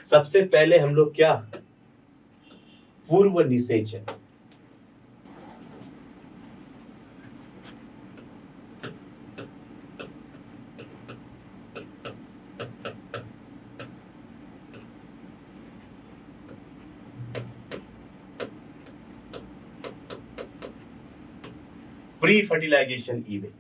सबसे पहले हम लोग क्या, पूर्व निषेचन। Pre fertilization event.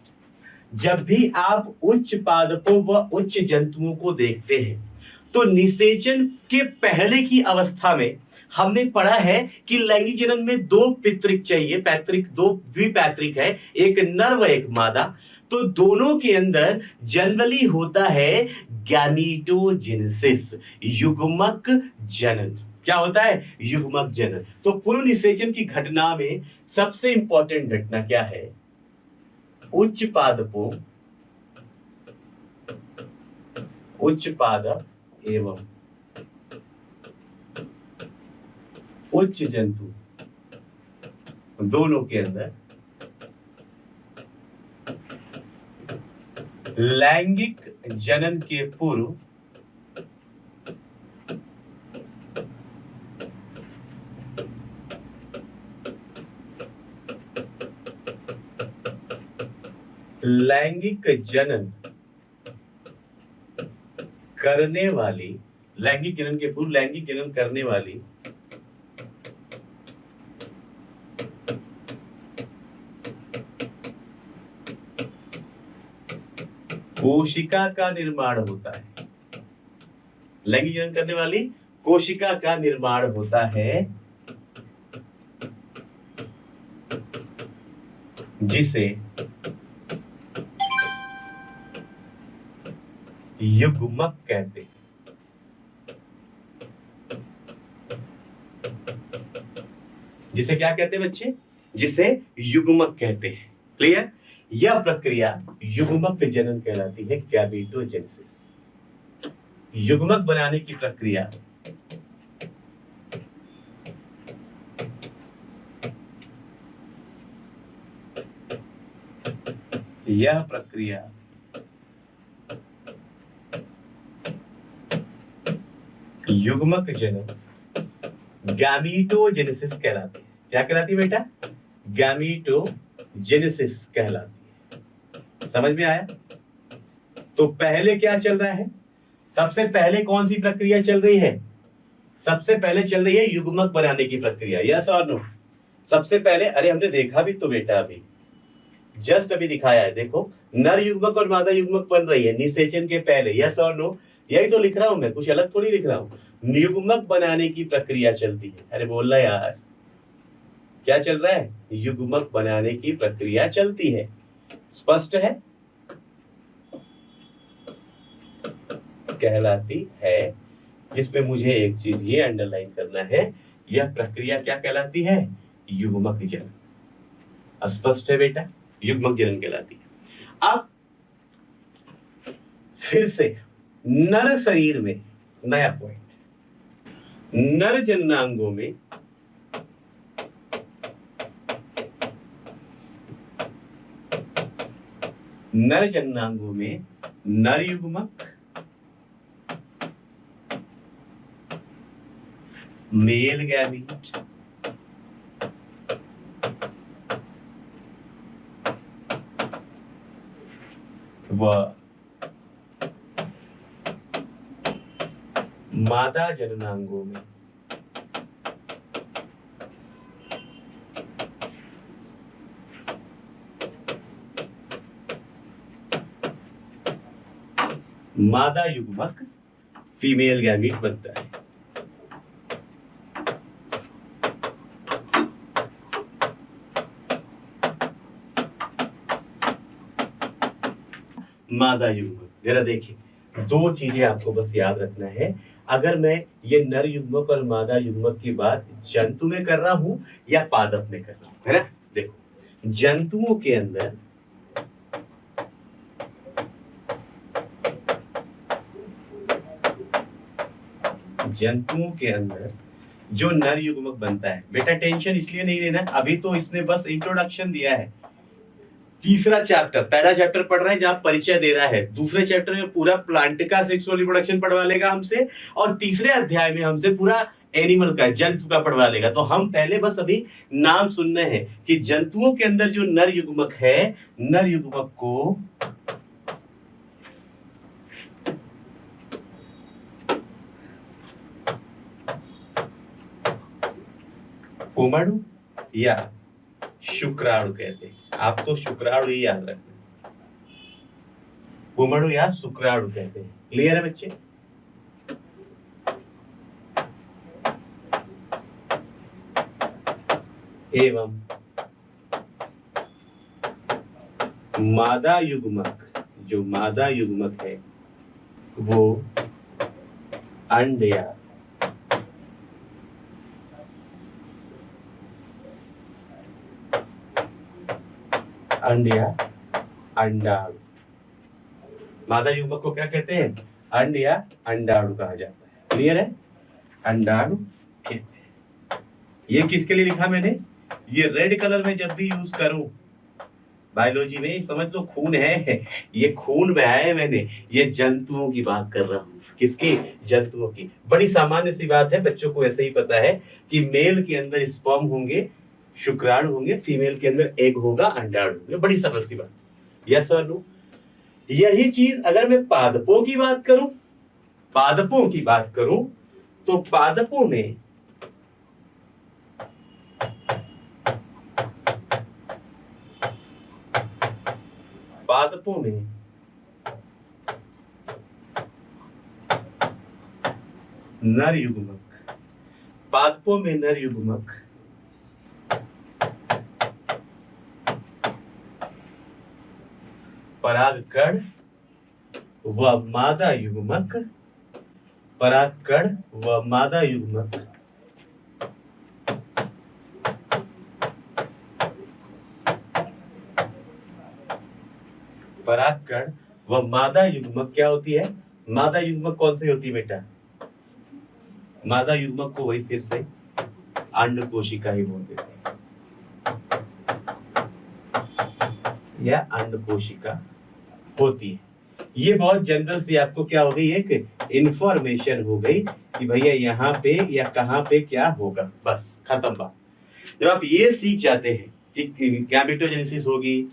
जब भी आप उच्च पादपों व उच्च जंतुओं को देखते हैं तो निषेचन के पहले की अवस्था में हमने पढ़ा है कि लैंगिक जनन में दो पितृक चाहिए, पैतृक दो द्विपैतृक है, एक नर व एक मादा। तो दोनों के अंदर जनरली होता है गैमीटोजेनेसिस, युग्मक जनन। क्या होता है? युग्मक जनन। तो पूर्व निषेचन की घटना में सबसे इंपॉर्टेंट घटना क्या है? उच्च पादपों, उच्च पादप एवं उच्च जंतु दोनों के अंदर लैंगिक जनन के पूर्व लैंगिक जनन करने वाली, लैंगिक जनन के पूर्व लैंगिक जनन करने वाली कोशिका का निर्माण होता है। लैंगिक जनन करने वाली कोशिका का निर्माण होता है, जिसे युग्मक कहते हैं। जिसे क्या कहते हैं बच्चे? जिसे युग्मक कहते हैं। क्लियर? यह प्रक्रिया युग्मक जनन कहलाती है, गैमेटोजेनेसिस। युग्मक बनाने की प्रक्रिया यह प्रक्रिया युग्मक जनन गैमीटोजेनेसिस कहलाती है। क्या कहलाती है बेटा? गैमीटोजेनेसिस कहलाती है। समझ में आया? तो पहले क्या चल रहा है? सबसे पहले कौन सी प्रक्रिया चल रही है? सबसे पहले चल रही है युग्मक बनाने की प्रक्रिया। यस और नो? सबसे पहले, अरे हमने देखा भी तो बेटा, अभी जस्ट अभी दिखाया है। देखो, नर युग्मक और मादा युग्मक बन रही है निषेचन के पहले। यस और नो? यही तो लिख रहा हूं मैं, कुछ अलग थोड़ी लिख रहा हूं। युग्मक बनाने की प्रक्रिया चलती है। अरे बोल रहा यार, क्या चल रहा है? युग्मक बनाने की प्रक्रिया चलती है। स्पष्ट है? कहलाती है, जिसमें मुझे एक चीज ये अंडरलाइन करना है, यह प्रक्रिया क्या कहलाती है? युग्मक जनन। स्पष्ट है बेटा? युग्मक जनन कहलाती है। अब फिर से नर शरीर में नया पॉइंट, नर जननांगों में नर युग्मक, मेल गैमीट, व मादा जननांगों में मादा युग्मक, फीमेल गैमीट बनता है। मादा युग्मक, जरा देखिए, दो चीजें आपको बस याद रखना है। अगर मैं ये नर युग्मक और मादा युग्मक की बात जंतु में कर रहा हूं या पादप में कर रहा हूं, है ना? देखो, जंतुओं के अंदर जो नर युग्मक बनता है, बेटा टेंशन इसलिए नहीं लेना, अभी तो इसने बस इंट्रोडक्शन दिया है। तीसरा चैप्टर, पहला चैप्टर पढ़ रहे हैं जहां परिचय दे रहा है, दूसरे चैप्टर में पूरा प्लांट का सेक्सुअल रिप्रोडक्शन पढ़वा लेगा हमसे, और तीसरे अध्याय में हमसे पूरा एनिमल का, जंतु का पढ़वा लेगा। तो हम पहले बस अभी नाम सुनने हैं कि जंतुओं के अंदर जो नर युग्मक है, नर युग्मक को पुमड़ु या शुक्राणु कहते हैं। आपको शुक्राणु ही याद रखना, पुमड़ु या शुक्राणु कहते हैं। क्लियर है बच्चे? एवं मादा युग्मक, जो मादा युग्मक है वो अंड या अंडाणु, मादा युग्मक को क्या कहते हैं? अंड या अंडाणु कहा जाता है। क्लियर है? अंडाणु कहते हैं। ये किसके लिए लिखा मैंने? ये रेड कलर में जब भी यूज करूं बायोलॉजी में, समझ लो खून है, ये खून में आया है मैंने, ये जंतुओं की बात कर रहा हूं। किसकी? जंतुओं की। बड़ी सामान्य सी बात है, बच्चों को ऐसे ही पता है कि मेल के अंदर स्पर्म होंगे, शुक्राणु होंगे, फीमेल के अंदर एग होगा, अंडाणु होंगे। बड़ी सरल सी बात। यस और नो? यही चीज अगर मैं पादपों की बात करूं, पादपों की बात करूं, तो पादपों में नर युग्मक, पादपों में नर युग्मक परागकण व मादा युग्मक, परागकण व मादा युग्मक परागकण व मादा युग्मक क्या होती है? मादा युग्मक कौन सी होती है बेटा? मादा युग्मक को वही फिर से अंड कोशिका ही बोल देते हैं, या अंड कोशिका होती है। ये बहुत जनरल सी आपको क्या हो गई, एक इंफॉर्मेशन हो गई कि भैया यहाँ पे या कहाँ पे क्या होगा, बस खत्म बात। जब आप ये सीख जाते हैं कि गैमेटोजेनेसिस होगी,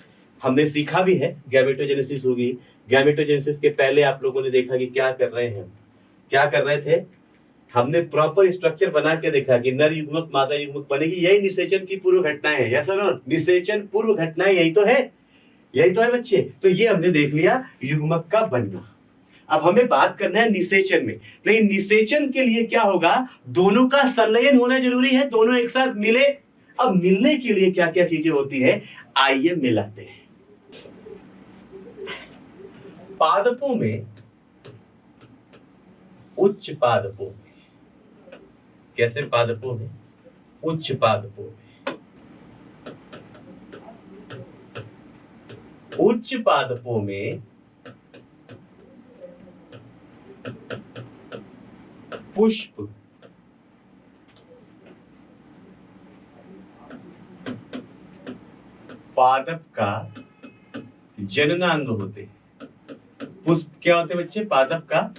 हमने सीखा भी है गैमेटोजेनेसिस होगी। गैमेटोजेनेसिस के पहले आप लोगों ने देखा कि क्या कर रहे हैं, क्या कर रहे थे, हमने प्रॉपर स्ट्रक्चर बना के देखा कि नर युग्मक मादा युग्मक बनेगी। यही निषेचन की पूर्व घटनाएं है। यस और नो? निषेचन पूर्व घटनाएं यही तो है, यही तो है बच्चे। तो ये हमने देख लिया युग्मक का बनना। अब हमें बात करना है निषेचन में। लेकिन निषेचन के लिए क्या होगा? दोनों का संलयन होना जरूरी है, दोनों एक साथ मिले। अब मिलने के लिए क्या क्या चीजें होती है, आइए मिलाते हैं। पादपों में, उच्च पादपों में, कैसे पादपों में? उच्च पादपों में, उच्च पादपों में पुष्प पादप का जननांग होते हैं। पुष्प क्या होते हैं बच्चे? पादप का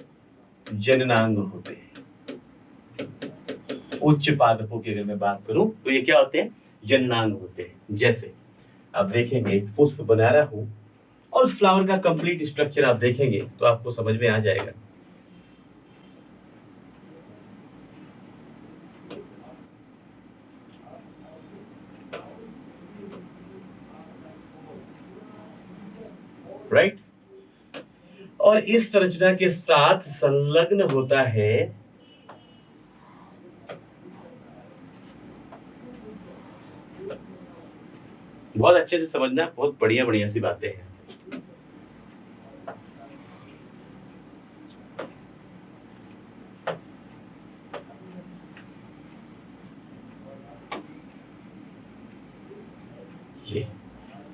जननांग होते हैं। उच्च पादपों की अगर मैं बात करूं तो ये क्या होते हैं? जननांग होते हैं। जैसे आप देखेंगे पुष्प बना रहा हूं और उस फ्लावर का कंप्लीट स्ट्रक्चर आप देखेंगे तो आपको समझ में आ जाएगा। राइट? और इस संरचना के साथ संलग्न होता है बहुत अच्छे से समझना, बहुत बढ़िया बढ़िया सी बातें हैं। ये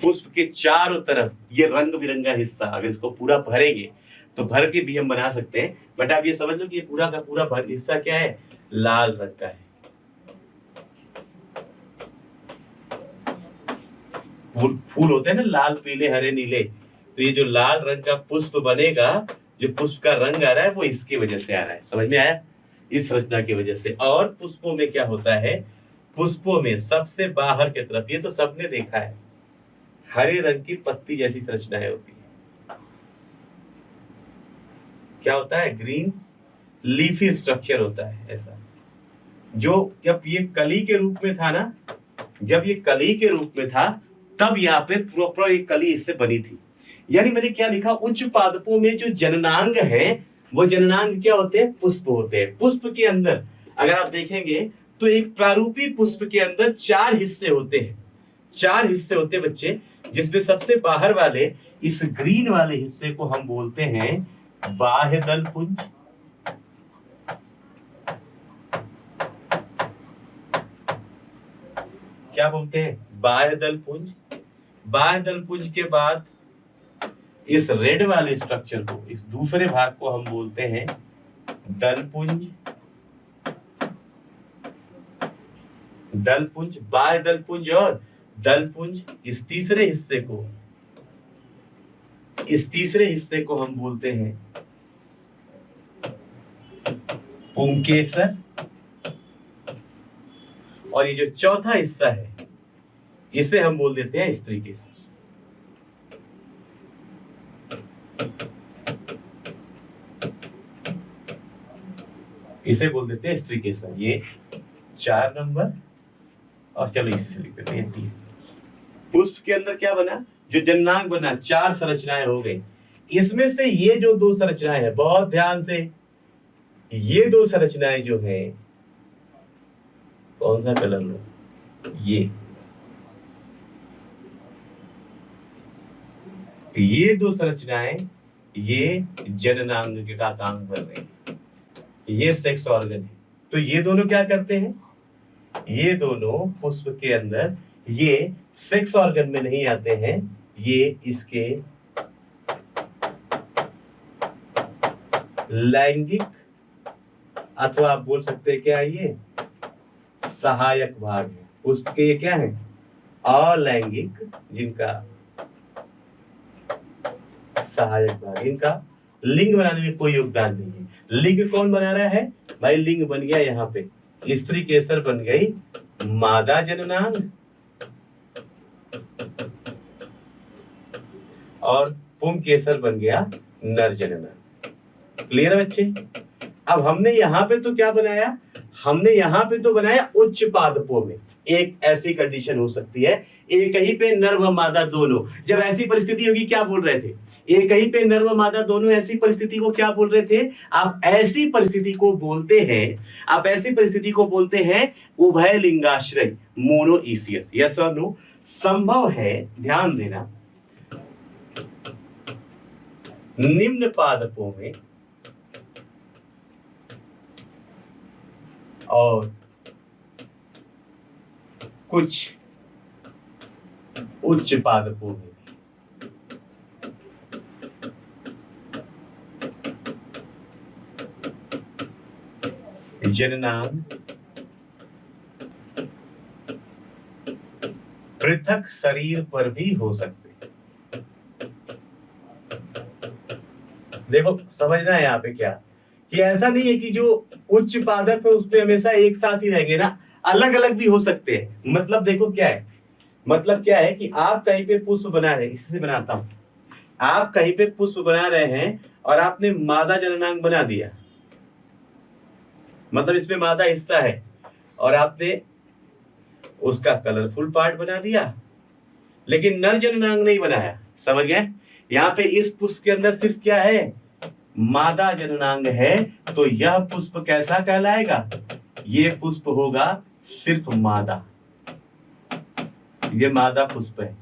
पुष्प के चारों तरफ ये रंग बिरंगा हिस्सा, अगर इसको पूरा भरेंगे तो भर के भी हम बना सकते हैं, बट आप ये समझ लो कि ये पूरा का पूरा हिस्सा क्या है? लाल रंग का है। फूल होते हैं ना लाल पीले हरे नीले, तो ये जो लाल रंग का पुष्प बनेगा, जो पुष्प का रंग आ रहा है वो इसकी वजह से आ रहा है। समझ में आया? इस रचना की वजह से। और पुष्पों में क्या होता है, पुष्पों में सबसे बाहर की तरफ, ये तो सबने देखा है, हरे रंग की पत्ती जैसी संरचनाएं होती है। क्या होता है? ग्रीन लीफी स्ट्रक्चर होता है ऐसा। जो जब ये कली के रूप में था ना, जब ये कली के रूप में था, तब यहाँ पे प्रॉपर एक कली इससे बनी थी। यानी मैंने क्या लिखा, उच्च पादपों में जो जननांग है, वो जननांग क्या होते हैं? पुष्प होते हैं। पुष्प के अंदर अगर आप देखेंगे तो एक प्रारूपी पुष्प के अंदर 4 हिस्से होते हैं। 4 हिस्से होते हैं बच्चे, जिसमें सबसे बाहर वाले इस ग्रीन वाले हिस्से को हम बोलते हैं बाह्य दल पुंज। क्या बोलते हैं? बाह्य दल पुंज। बाह्य दल पुंज के बाद इस रेड वाले स्ट्रक्चर को, इस दूसरे भाग को हम बोलते हैं दल पुंज। दल पुंज, बाह्य दल पुंज और दल पुंज। इस तीसरे हिस्से को हम बोलते हैं पुंकेसर। और ये जो चौथा हिस्सा है, इसे हम बोल देते हैं स्त्रीकेसर। इसे बोल देते हैं स्त्रीकेसर। ये 4 नंबर, और चलो इसी से लिख देते हैं 3। पुष्प के अंदर क्या बना? जो जननांग बना, 4 संरचनाएं हो गई। इसमें से ये जो 2 संरचनाएं हैं, बहुत ध्यान से, ये 2 संरचनाएं जो है, कौन सा कलर लो, ये 2 संरचनाएं, ये जननांग का काम कर रहे हैं, ये सेक्स ऑर्गन है। तो ये दोनों क्या करते हैं? ये दोनों पुष्प के अंदर, ये सेक्स ऑर्गन में नहीं आते हैं, ये इसके लैंगिक, अथवा आप बोल सकते हैं क्या, ये सहायक भाग है। पुष्प के ये क्या है? अलैंगिक, जिनका सहायक भाग, इनका लिंग बनाने में कोई योगदान नहीं है। लिंग कौन बना रहा है भाई? लिंग बन गया यहाँ पे स्त्रीकेसर, बन गई मादा जननांग, और पुंकेसर बन गया नर जननांग। क्लियर है बच्चे? अब हमने यहाँ पे तो क्या बनाया, हमने यहाँ पे तो बनाया उच्च पादपों में एक ऐसी कंडीशन हो सकती है, एक ही पे नर व मादा दोनों। जब ऐसी परिस्थिति होगी, क्या बोल रहे थे? एक ही पे नर व मादा दोनों, ऐसी परिस्थिति को क्या बोल रहे थे? आप ऐसी परिस्थिति को बोलते हैं, आप ऐसी परिस्थिति को बोलते हैं उभय लिंगाश्रय, मोनोइसियस। यस और नो? संभव है, ध्यान देना, निम्न पादपों में और कुछ उच्च पादपों में जननांग पृथक शरीर पर भी हो सकते हैं। देखो समझना है यहाँ पे क्या, कि ऐसा नहीं है कि जो उच्च पादप है उसपे हमेशा एक साथ ही रहेंगे ना, अलग अलग भी हो सकते हैं। मतलब देखो क्या है, मतलब क्या है कि आप कहीं पे पुष्प बना रहे हैं, इससे बनाता हूं, आप कहीं पे पुष्प बना रहे हैं और आपने मादा जननांग बना दिया, मतलब इसमें मादा हिस्सा है, और आपने उसका कलरफुल पार्ट बना दिया, लेकिन नर जननांग नहीं बनाया। समझ गए? यहाँ पे इस पुष्प के अंदर सिर्फ क्या है? मादा जननांग है। तो यह पुष्प कैसा कहलाएगा? ये पुष्प होगा सिर्फ मादा, ये मादा पुष्प है,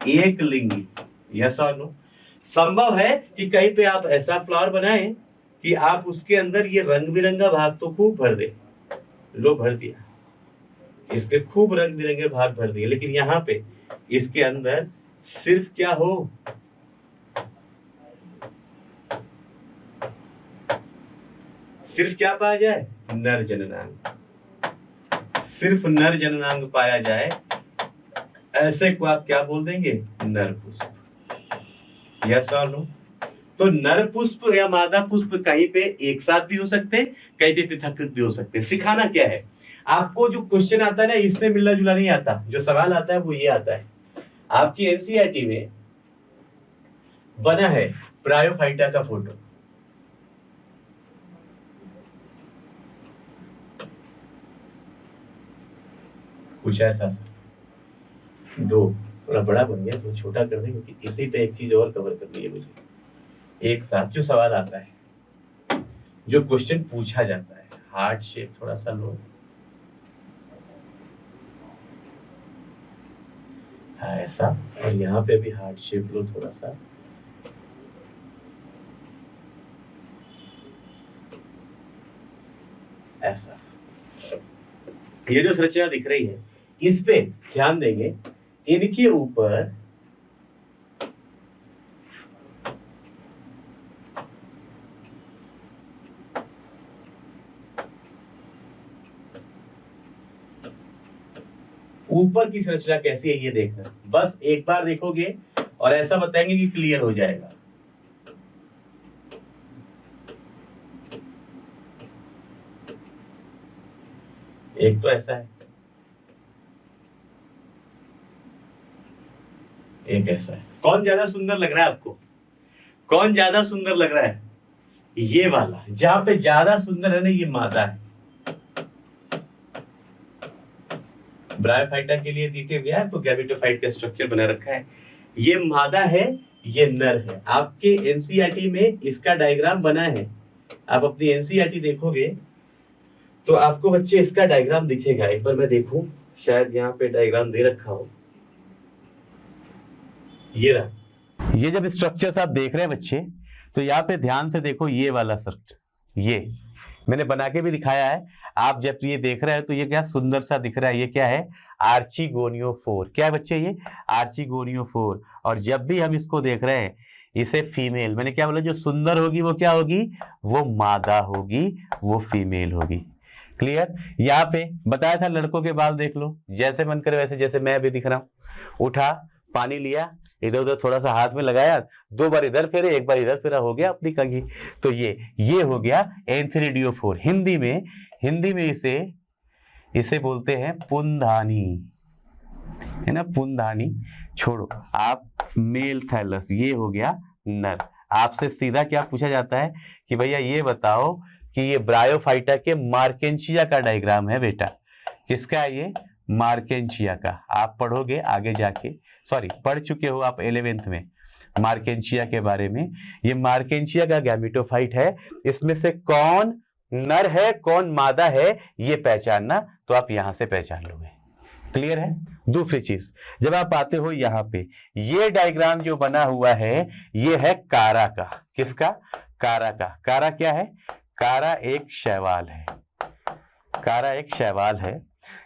एक लिंगी। यस और नो? संभव है कि कहीं पे आप ऐसा फ्लावर बनाएं कि आप उसके अंदर ये रंग बिरंगा भाग तो खूब भर दे, लो भर दिया, इसके खूब रंग बिरंगे भाग भर दिए, लेकिन यहाँ पे इसके अंदर सिर्फ क्या हो? सिर्फ क्या पाया जाए? नर जननांग। सिर्फ नर जननांग पाया जाए, ऐसे को आप क्या बोल देंगे? नर पुष्प। यस और नो? तो नर पुष्प या मादा पुष्प कहीं पे एक साथ भी हो सकते हैं, कहीं पे पृथक भी हो सकते हैं। सिखाना क्या है आपको? जो क्वेश्चन आता है ना, इससे मिलना जुला नहीं आता। जो सवाल आता है वो ये आता है, आपकी एनसीईआरटी में बना है ब्रायोफाइटा का फोटो, कुछ ऐसा सा दो, थोड़ा बड़ा बन गया, थोड़ा छोटा कर दें क्योंकि इसी पे एक चीज और कवर करनी है मुझे। एक साथ जो सवाल आता है, जो क्वेश्चन पूछा जाता है, हार्ट शेप थोड़ा सा लो, हाँ ऐसा, और यहाँ पे भी हार्ट शेप लो थोड़ा सा, ऐसा। ये जो संरचना दिख रही है, इस पे ध्यान देंगे, इनके ऊपर ऊपर की संरचना कैसी है ये देखना। बस एक बार देखोगे और ऐसा बताएंगे कि क्लियर हो जाएगा। एक तो ऐसा है, एक ऐसा है। कौन ज्यादा सुंदर लग रहा है आपको? कौन ज्यादा सुंदर लग रहा है? ये वाला, जहां पे ज्यादा सुंदर है ना, ये मादा है। ब्रायोफाइटा के लिए देखे गया है तो गैमेटोफाइट का स्ट्रक्चर बना रखा है। ये मादा है, ये नर है। आपके एनसीईआरटी में इसका डायग्राम बना है। आप अपनी एनसीईआरटी देखोगे तो आपको बच्चे इसका डायग्राम दिखेगा। एक बार मैं देखूं, शायद यहाँ पे डायग्राम दे रखा हो। ये रहा। ये जब स्ट्रक्चर्स आप देख रहे हैं बच्चे, तो यहाँ पे ध्यान से देखो, ये वाला स्ट्रक्चर, ये मैंने बना के भी दिखाया है। आप जब ये देख रहे हैं तो ये क्या सुंदर सा दिख रहा है। ये क्या है? आर्चिगोनियोफोर। क्या है बच्चे? ये आर्चिगोनियोफोर। और जब भी हम इसको देख रहे हैं, इसे फीमेल, मैंने क्या बोला, जो सुंदर होगी वो क्या होगी? वो मादा होगी, वो फीमेल होगी। क्लियर? यहाँ पे बताया था लड़कों के बाल देख लो, जैसे मन करे वैसे, जैसे मैं अभी दिख रहा हूं। उठा, पानी लिया, इधर उधर थोड़ा सा हाथ में लगाया, 2 बार इधर फेरे, 1 बार इधर फेरा, हो गया अपनी कंघी। तो ये हो गया एंथ्रिडियोफोर। हिंदी में इसे बोलते हैं पुंधानी, है ना, पुंधानी। छोड़ो, आप मेल थैलस, ये हो गया नर। आपसे सीधा क्या पूछा जाता है कि भैया ये बताओ कि ये ब्रायोफाइटा के मार्केंशिया का डायग्राम है बेटा। किसका है ये? मार्केंशिया का। आप पढ़ोगे आगे जाके, सॉरी पढ़ चुके हो आप 11th में मार्केंशिया के बारे में। ये मार्केंशिया का गैमेटोफाइट है। इसमें से कौन नर है, कौन मादा है, ये पहचानना, तो आप यहां से पहचान लोगे। क्लियर है? दूसरी चीज, जब आप आते हो यहाँ पे, ये डायग्राम जो बना हुआ है, ये है कारा का। किसका? कारा का। कारा क्या है? कारा एक शैवाल है। कारा एक शैवाल है,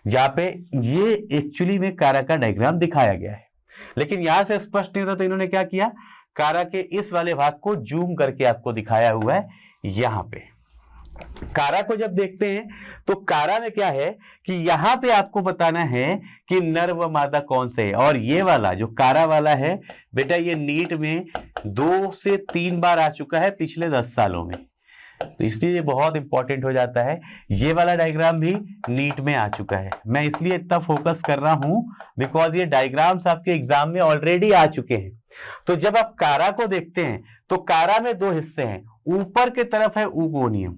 जहां पे ये एक्चुअली में कारा का डायग्राम दिखाया गया है, लेकिन यहां से स्पष्ट नहीं था, तो इन्होंने क्या किया, कारा के इस वाले भाग को जूम करके आपको दिखाया हुआ है। यहां पे कारा को जब देखते हैं तो कारा में क्या है कि यहां पे आपको बताना है कि नर व मादा कौन से है। और ये वाला जो कारा वाला है बेटा, ये नीट में 2 से 3 बार आ चुका है पिछले 10 सालों में, तो इसलिए ये बहुत इंपॉर्टेंट हो जाता है। ये वाला डायग्राम भी नीट में आ चुका है। मैं इसलिए इतना फोकस कर रहा हूं बिकॉज ये डायग्राम्स आपके एग्जाम में ऑलरेडी आ चुके हैं। तो जब आप कारा को देखते हैं तो कारा में 2 हिस्से हैं। ऊपर की तरफ है ऊगोनियम,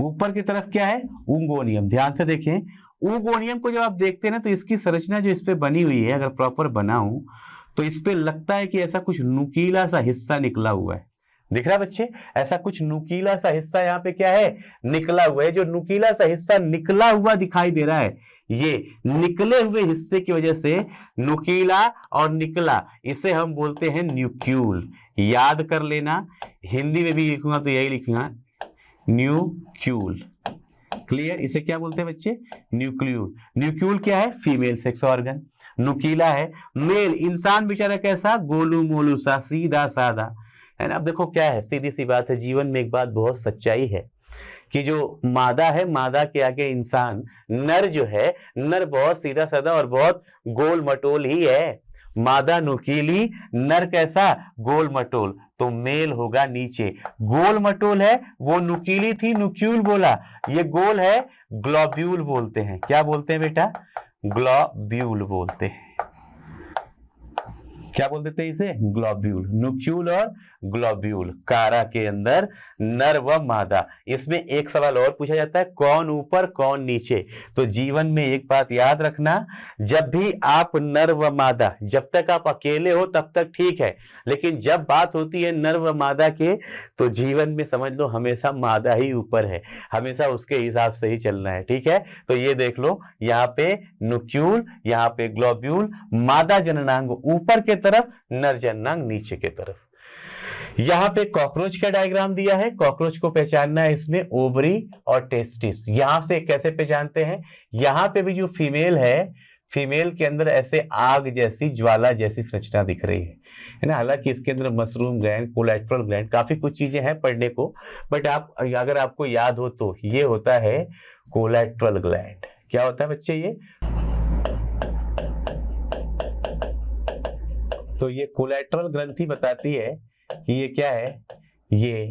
ऊपर की तरफ क्या है? ऊगोनियम। ध्यान से देखें, ऊगोनियम को जब आप देखते हैं ना, तो इसकी संरचना जो इस पे बनी हुई है, अगर प्रॉपर बनाऊं तो इस पे लगता है कि ऐसा कुछ नुकीला सा हिस्सा निकला हुआ है। दिख रहा है बच्चे? ऐसा कुछ नुकीला सा हिस्सा यहाँ पे क्या है? निकला हुआ है। जो नुकीला सा हिस्सा निकला हुआ दिखाई दे रहा है, ये निकले हुए हिस्से की वजह से नुकीला और निकला, इसे हम बोलते हैं न्यूक्यूल। याद कर लेना, हिंदी में भी लिखूंगा तो यही लिखूंगा, न्यूक्यूल। क्लियर? इसे क्या बोलते हैं बच्चे? न्यूक्लियूल। न्यूक्यूल क्या है? Female sex organ. नुकीला है मेल। इंसान बेचारा कैसा? गोलू मोलू सा, सीधा साधा, है ना। अब देखो क्या है, सीधी सी बात है, जीवन में एक बात बहुत सच्चाई है कि जो मादा है, मादा के आगे इंसान, नर जो है, नर बहुत सीधा साधा और बहुत गोल मटोल ही है। मादा नुकीली, नर कैसा, गोल मटोल। तो मेल होगा नीचे। गोल मटोल है, वो नुकीली थी, नुक्यूल बोला। ये गोल है, ग्लोब्यूल बोलते हैं। क्या बोलते हैं बेटा, ग्लोब्यूल बोलते हैं। क्या बोल देते हैं इसे, ग्लोब्यूल। नुक्यूल और ग्लोब्यूल, कारा के अंदर नर व मादा। इसमें एक सवाल और पूछा जाता है, कौन ऊपर कौन नीचे। तो जीवन में एक बात याद रखना, जब भी आप नर व मादा, जब तक आप अकेले हो तब तक ठीक है, लेकिन जब बात होती है नर व मादा के, तो जीवन में समझ लो हमेशा मादा ही ऊपर है, हमेशा उसके हिसाब से ही चलना है, ठीक है। तो ये देख लो, यहाँ पे नुक्यूल, यहाँ पे ग्लोब्यूल, मादा जननांग ऊपर के तरफ, नर जननांग नीचे के तरफ। यहां पे कॉकरोच का डायग्राम दिया है। कॉकरोच को पहचानना है, इसमें ओवरी और टेस्टिस। यहां से कैसे पहचानते हैं, यहां पे भी जो फीमेल है, फीमेल के अंदर ऐसे आग जैसी, ज्वाला जैसी संरचना दिख रही है ना। हालांकि इसके अंदर मशरूम ग्लैंड, कोलेट्रल ग्लैंड, काफी कुछ चीजें हैं पढ़ने को, बट आप अगर आपको याद हो तो ये होता है कोलेट्रल ग्लैंड। क्या होता है बच्चे ये, तो ये कोलेट्रल ग्रंथि बताती है कि ये क्या है, ये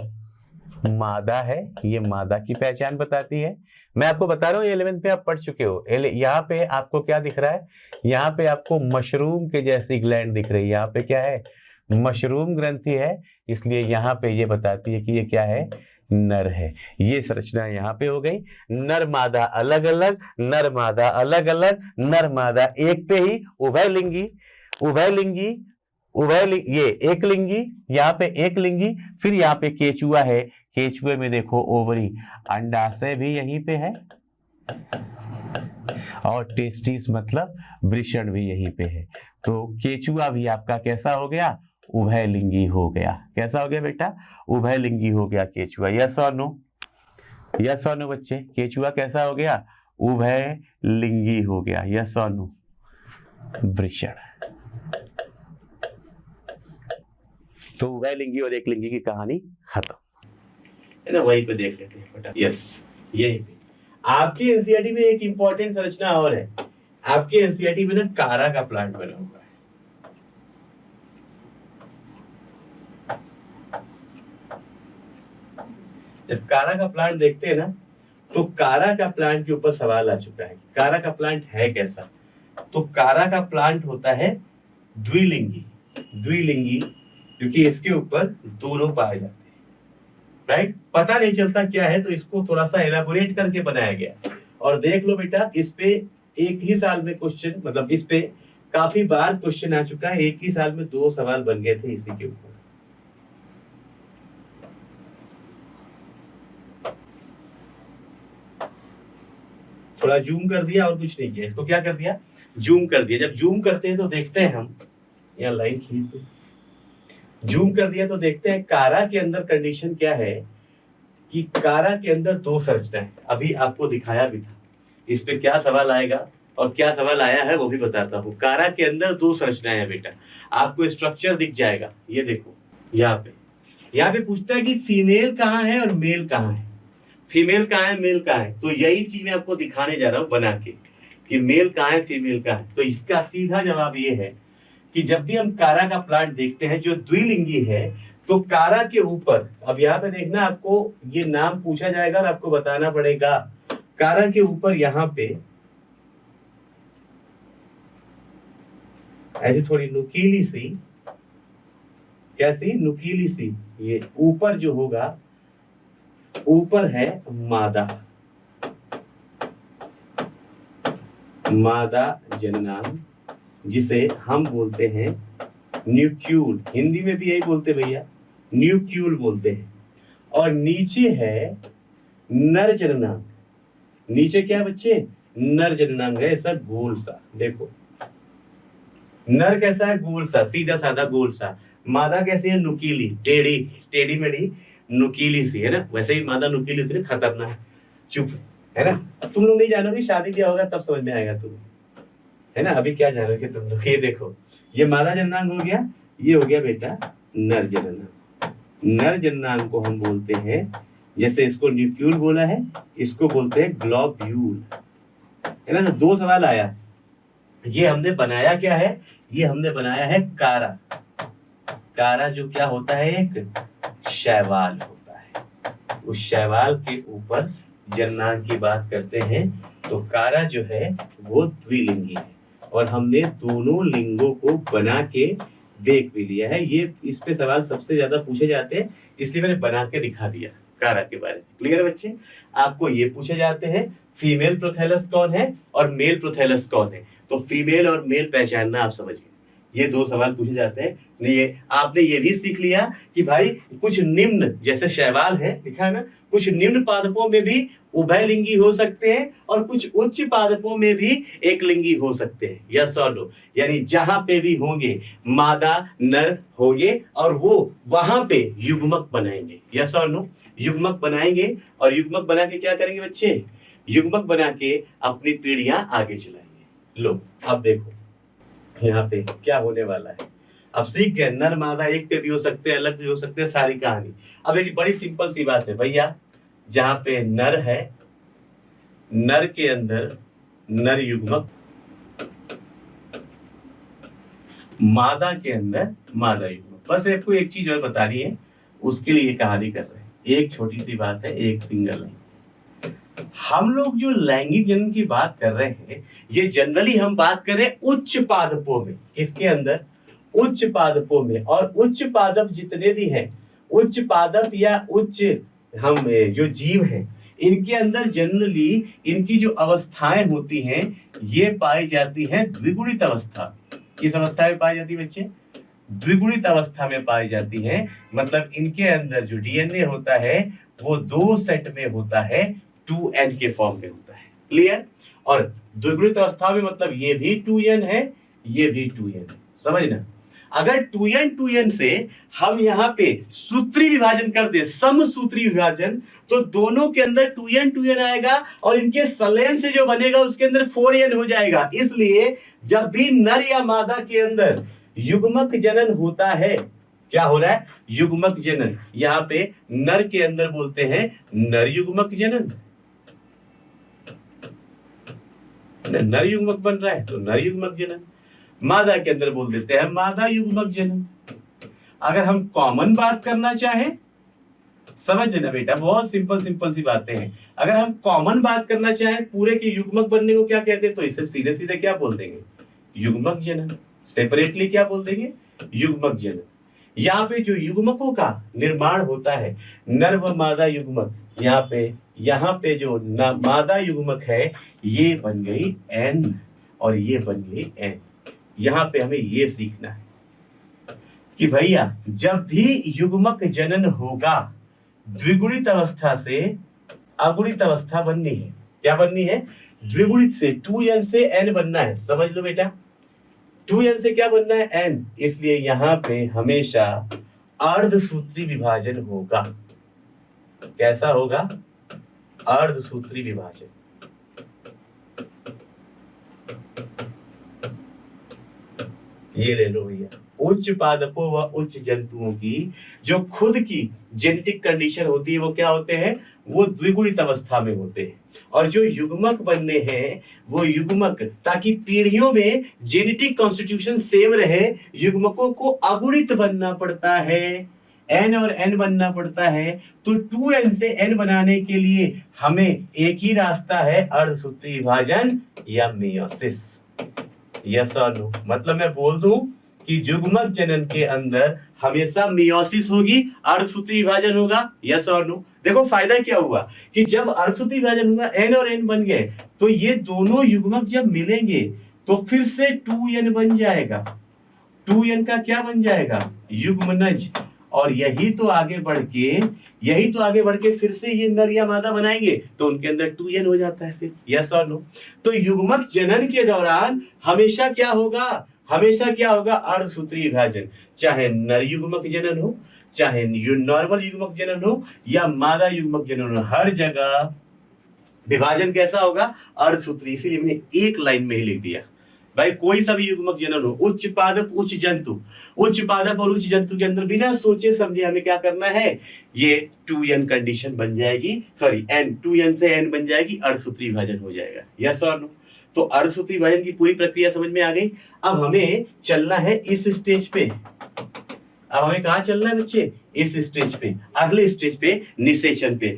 मादा है, ये मादा की पहचान बताती है। मैं आपको बता रहा हूँ, 11th पे आप पढ़ चुके हो। यहाँ पे आपको क्या दिख रहा है, यहाँ पे आपको मशरूम के जैसी ग्लैंड दिख रही है। यहाँ पे क्या है, मशरूम ग्रंथि है, इसलिए यहाँ पे ये बताती है कि ये क्या है, नर है। ये संरचना यहाँ पे हो गई। नर मादा अलग अलग, नर मादा अलग अलग, नर मादा एक पे ही, उभयलिंगी, उभयलिंगी, ये एक लिंगी, यहाँ पे एक लिंगी। फिर यहाँ पे केचुआ है, केचुए में देखो ओवरी, अंडाशय भी यहीं पे है, और टेस्टिस मतलब वृषण भी यहीं पे है। तो केचुआ भी आपका कैसा हो गया, उभयलिंगी हो गया। कैसा हो गया बेटा, उभयलिंगी हो गया केचुआ। यस और नो, यस और नो बच्चे, केचुआ कैसा हो गया, उभयलिंगी हो गया। यस और नो, वृषण। तो उभयलिंगी और एक लिंगी की कहानी खत्म है ना, वहीं पे देख लेते हैं फटाफट। यस, यही पे आपके एनसीईआरटी में एक इंपॉर्टेंट संरचना और है। आपके एनसीईआरटी में ना कारा का प्लांट बना हुआ है। जब कारा का प्लांट देखते हैं ना, तो कारा का प्लांट के ऊपर सवाल आ चुका है, कारा का प्लांट है कैसा। तो कारा का प्लांट होता है द्विलिंगी, द्विलिंगी, क्योंकि इसके ऊपर दोनों पाए जाते हैं, राइट। पता नहीं चलता क्या है, तो इसको थोड़ा सा एलाबोरेट करके बनाया गया। और देख लो बेटा, इस पे एक ही साल में क्वेश्चन, मतलब इस पे काफी बार क्वेश्चन आ चुका है। एक ही साल में 2 सवाल बन गए थे इसी के ऊपर। थोड़ा जूम कर दिया और कुछ नहीं किया, इसको क्या कर दिया, जूम कर दिया। जब जूम करते हैं तो देखते हैं हम, यहाँ लाइन खींच, जूम कर दिया तो देखते हैं कारा के अंदर कंडीशन क्या है, कि कारा के अंदर 2 संरचनाएं। अभी आपको दिखाया भी था। इस पे क्या सवाल आएगा और क्या सवाल आया है वो भी बताता हूँ। कारा के अंदर 2 संरचनाएं हैं बेटा, आपको स्ट्रक्चर दिख जाएगा। ये देखो, यहाँ पे पूछता है कि फीमेल कहाँ है और मेल कहाँ है। फीमेल कहाँ है, मेल कहाँ है। तो यही चीज मैं आपको दिखाने जा रहा हूँ बना के, कि मेल कहाँ है, फीमेल कहाँ है। तो इसका सीधा जवाब ये है कि जब भी हम कारा का प्लांट देखते हैं जो द्विलिंगी है, तो कारा के ऊपर, अब यहाँ पे देखना, आपको ये नाम पूछा जाएगा और आपको बताना पड़ेगा। कारा के ऊपर यहाँ पे ऐसी थोड़ी नुकीली सी, कैसी नुकीली सी, ये ऊपर जो होगा, ऊपर है मादा, मादा जननांग, जिसे हम बोलते हैं न्यूक्यूल। हिंदी में भी यही बोलते भैया, न्यूक्यूल बोलते हैं। और नीचे है नर जननांग। नीचे क्या है बच्चे, नर जननांग है, ऐसा गोल सा। देखो नर कैसा है, गोल सा, सीधा साधा गोल सा। मादा कैसी है, नुकीली, टेढ़ी, टेढ़ी मेढ़ी, नुकीली सी, है ना। वैसे ही मादा नुकीली होती है, खतरनाक, चुप, है ना। तुम लोग नहीं जानोगे, शादी क्या होगा तब समझ में आएगा तुम्हें, है ना। अभी क्या जानोगे तुम लोग। ये देखो, ये मादा जननांग हो गया, ये हो गया बेटा नर जननांग। नर जननांग को हम बोलते हैं जैसे इसको न्यूक्लियोल बोला है, इसको बोलते हैं ग्लोब्यूल, है ना। तो दो सवाल आया, ये हमने बनाया क्या है, ये हमने बनाया है कारा। कारा जो क्या होता है, एक शैवाल होता है। उस शैवाल के ऊपर जननांग की बात करते हैं तो कारा जो है वो द्विलिंगी है, और हमने दोनों लिंगों को बना के देख भी लिया है। ये इस पे सवाल सबसे ज्यादा पूछे जाते हैं, इसलिए मैंने बना के दिखा दिया कारा के बारे में। क्लियर बच्चे? आपको ये पूछे जाते हैं फीमेल प्रोथैलस कौन है और मेल प्रोथैलस कौन है, तो फीमेल और मेल पहचानना आप समझ गए। ये दो सवाल पूछे जाते हैं। ये आपने ये भी सीख लिया कि भाई कुछ निम्न, जैसे शैवाल है लिखा है ना, कुछ निम्न पादपों में भी उभयलिंगी हो सकते हैं और कुछ उच्च पादपों में भी एक लिंगी हो सकते हैं। यस और नो? यानी जहां पे भी होंगे मादा नर होंगे और वो वहां पे युग्मक बनाएंगे। यस और नो? युग्मक बनाएंगे, और युग्मक बना के क्या करेंगे बच्चे? युग्मक बना के अपनी पीढ़ियां आगे चलाएंगे। लो अब देखो यहाँ पे क्या होने वाला है। अब सीख गए, नर मादा एक पे भी हो सकते हैं, अलग भी हो सकते हैं, सारी कहानी। अब एक बड़ी सिंपल सी बात है भैया, जहां पे नर है, नर के अंदर नर युग्मक, मादा के अंदर मादा युग्मक। बस आपको एक चीज और बतानी है, उसके लिए कहानी कर रहे हैं। एक छोटी सी बात है, एक सिंगल लाइन। हम लोग जो लैंगिक जनन की बात कर रहे हैं, ये जनरली हम बात कर रहे हैं उच्च पादपों में। इसके अंदर उच्च पादपों में, और उच्च पादप जितने भी हैं, उच्च पादप या उच्च हम जो जीव हैं, इनके अंदर जनरली इनकी जो अवस्थाएं होती हैं ये पाई जाती हैं द्विगुणित अवस्था। किस अवस्था में पाई जाती है बच्चे? द्विगुणित अवस्था में पाई जाती है। मतलब इनके अंदर जो डीएनए होता है वो दो सेट में होता है, 2n के फॉर्म में होता है। क्लियर? और द्विगुणित अवस्था में मतलब ये भी 2n है, ये भी 2n है। समझना? अगर 2n से हम यहाँ पे सूत्री विभाजन कर दे, समसूत्री विभाजन, तो दोनों के अंदर 2n आएगा और इनके संलयन से जो बनेगा उसके अंदर 4n हो जाएगा। इसलिए जब भी नर या मादा के अंदर युग्मक जनन होता है, क्या हो रहा है? युग्मक जनन। यहाँ पे नर के अंदर बोलते हैं नर युग्मक जनन, नर युग्मक बन रहा है तो नर युग्मक जनन। मादा के अंदर बोल देते हैं मादा युग्मक जनन। अगर हम कॉमन बात करना चाहें, समझ लेना बेटा, बहुत सिंपल सी बातें हैं। अगर हम कॉमन बात करना चाहें पूरे के युग्मक बनने को क्या कहते हैं, तो इसे सीधे सीधे क्या बोल देंगे? युग्मक जनन। सेपरेटली क्या बोल देंगे? युग्मक जनन। यहाँ पे जो युग्मकों का निर्माण होता है, नर व मादा युग्मक, यहाँ पे जो मादा युग्मक है ये बन गई n और ये बन गई n। यहाँ पे हमें ये सीखना है कि भैया जब भी युग्मक जनन होगा, द्विगुणित अवस्था से अगुणित अवस्था बननी है। क्या बननी है? द्विगुणित से 2n से n बनना है। समझ लो बेटा, 2n से क्या बनना है? n। इसलिए यहाँ पे हमेशा अर्धसूत्री विभाजन होगा। कैसा होगा? अर्धसूत्री विभाजन। ये ले लो भैया, उच्च पादपों व उच्च जंतुओं की जो खुद की जेनेटिक कंडीशन होती है वो क्या होते हैं? वो द्विगुणित अवस्था में होते हैं। और जो युग्मक बनने हैं वो युग्मक, ताकि पीढ़ियों में जेनेटिक कॉन्स्टिट्यूशन सेम रहे, युग्मकों को अगुणित बनना पड़ता है, n और n बनना पड़ता है। तो 2n से n बनाने के लिए हमें एक ही रास्ता है, अर्धसूत्री विभाजन या मेयोसिस। यस और नो? मतलब मैं बोल दूं कि युग्मक जनन के अंदर हमेशा मेयोसिस होगी, अर्धसूत्री विभाजन होगा। यस और नो? देखो फायदा क्या हुआ कि जब अर्धसूत्री विभाजन हुआ, n और n बन गए, तो ये दोनों युग्मक जब मिलेंगे तो फिर से 2n बन जाएगा। 2n का क्या बन जाएगा? युग्मनज। और यही तो आगे बढ़ के फिर से ये नर या मादा बनाएंगे तो उनके अंदर 2n हो जाता है फिर। यस और नो? तो युग्मक जनन के दौरान हमेशा क्या होगा? अर्धसूत्री विभाजन। चाहे नर युग्मक जनन हो, चाहे नॉर्मल युग्मक जनन हो या मादा युग्मक जनन हो, हर जगह विभाजन कैसा होगा? अर्धसूत्री। इसीलिए मैंने एक लाइन में ही लिख दिया, भाई कोई सा भी युग्मक जनन हो, उच्च पादप उच्च जंतु, उच्च पादप और उच्च जंतु के अंदर बिना सोचे समझे हमें क्या करना है, ये 2n कंडीशन बन जाएगी, सॉरी n, 2n से n बन जाएगी, अर्धसूत्री विभाजन हो जाएगा। यस और नो? तो अर्धसूत्री विभाजन की पूरी प्रक्रिया समझ में आ गई। अब हमें चलना है इस स्टेज पे। अब हमें कहाँ चलना है बच्चे? इस स्टेज पे, अगले स्टेज पे निषेचन पे।